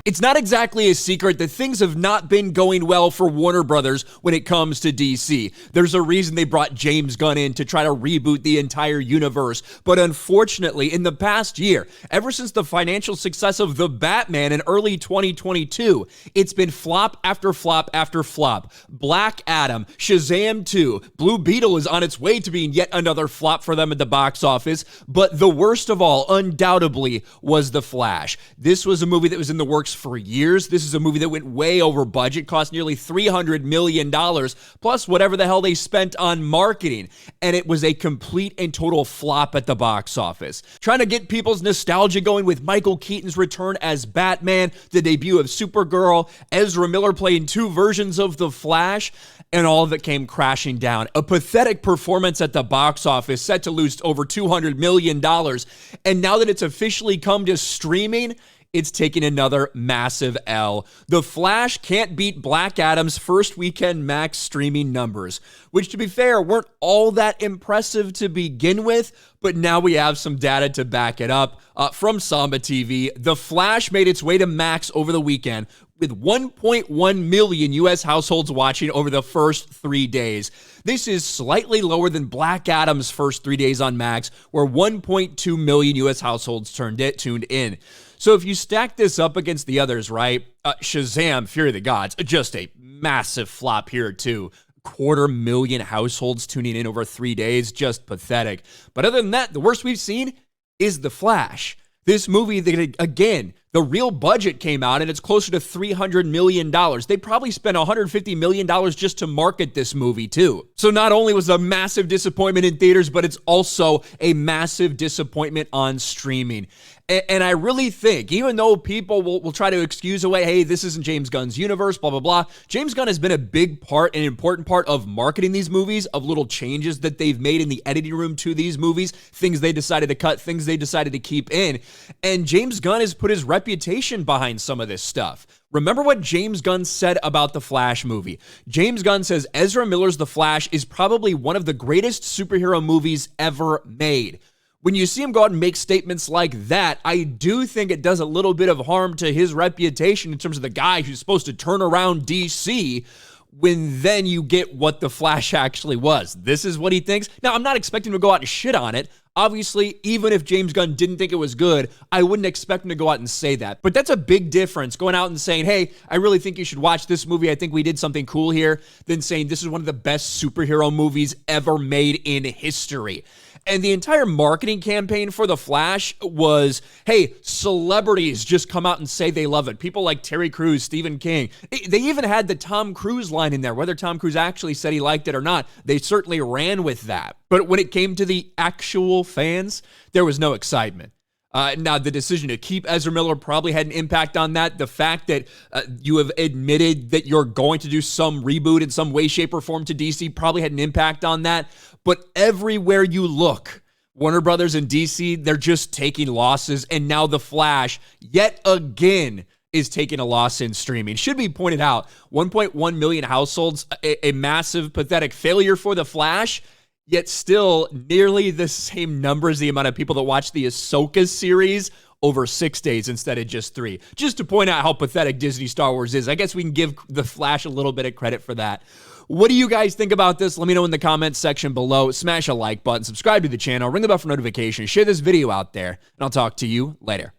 It's not exactly a secret that things have not been going well for Warner Brothers when it comes to DC. There's a reason they brought James Gunn in to try to reboot the entire universe. But unfortunately, in the past year, ever since the financial success of The Batman in early 2022, it's been flop after flop after flop. Black Adam, Shazam 2, Blue Beetle is on its way to being yet another flop for them at the box office. But the worst of all, undoubtedly, was The Flash. This was a movie that was in the works for years. This is a movie that went way over budget, cost nearly $300 million, plus whatever the hell they spent on marketing. And it was a complete and total flop at the box office. Trying to get people's nostalgia going with Michael Keaton's return as Batman, the debut of Supergirl, Ezra Miller playing two versions of The Flash, and all of it came crashing down. A pathetic performance at the box office, set to lose over $200 million. And now that it's officially come to streaming, it's taking another massive L. The Flash can't beat Black Adam's first weekend max streaming numbers, which, to be fair, weren't all that impressive to begin with, but now we have some data to back it up. From Samba TV, The Flash made its way to Max over the weekend, with 1.1 million U.S. households watching over the first 3 days. This is slightly lower than Black Adam's first 3 days on Max, where 1.2 million U.S. households tuned in. So if you stack this up against the others, right? Shazam, Fury of the Gods, just a massive flop here too. 250,000 households tuning in over 3 days, just pathetic. But other than that, the worst we've seen is The Flash. This movie that, again, the real budget came out and it's closer to $300 million. They probably spent $150 million just to market this movie too. So not only was it a massive disappointment in theaters, but it's also a massive disappointment on streaming. And I really think, even though people will try to excuse away, hey, this isn't James Gunn's universe, blah, blah, blah, James Gunn has been a big part, an important part of marketing these movies, of little changes that they've made in the editing room to these movies, things they decided to cut, things they decided to keep in. And James Gunn has put his reputation behind some of this stuff. Remember what James Gunn said about the Flash movie. James Gunn says Ezra Miller's The Flash is probably one of the greatest superhero movies ever made. When you see him go out and make statements like that, I do think it does a little bit of harm to his reputation in terms of the guy who's supposed to turn around DC, when then you get what The Flash actually was. This is what he thinks. Now, I'm not expecting him to go out and shit on it. Obviously, even if James Gunn didn't think it was good, I wouldn't expect him to go out and say that. But that's a big difference, going out and saying, hey, I really think you should watch this movie. I think we did something cool here, than saying this is one of the best superhero movies ever made in history. And the entire marketing campaign for The Flash was, hey, celebrities just come out and say they love it. People like Terry Crews, Stephen King. They even had the Tom Cruise line in there. Whether Tom Cruise actually said he liked it or not, they certainly ran with that. But when it came to the actual fans, there was no excitement. Now, the decision to keep Ezra Miller probably had an impact on that. The fact that you have admitted that you're going to do some reboot in some way, shape, or form to DC probably had an impact on that. But everywhere you look, Warner Brothers and DC, they're just taking losses. And now The Flash, yet again, is taking a loss in streaming. Should be pointed out, 1.1 million households, a massive, pathetic failure for The Flash. Yet still nearly the same number as the amount of people that watch the Ahsoka series over 6 days instead of just 3. Just to point out how pathetic Disney Star Wars is. I guess we can give The Flash a little bit of credit for that. What do you guys think about this? Let me know in the comments section below. Smash a like button, subscribe to the channel, ring the bell for notifications, share this video out there, and I'll talk to you later.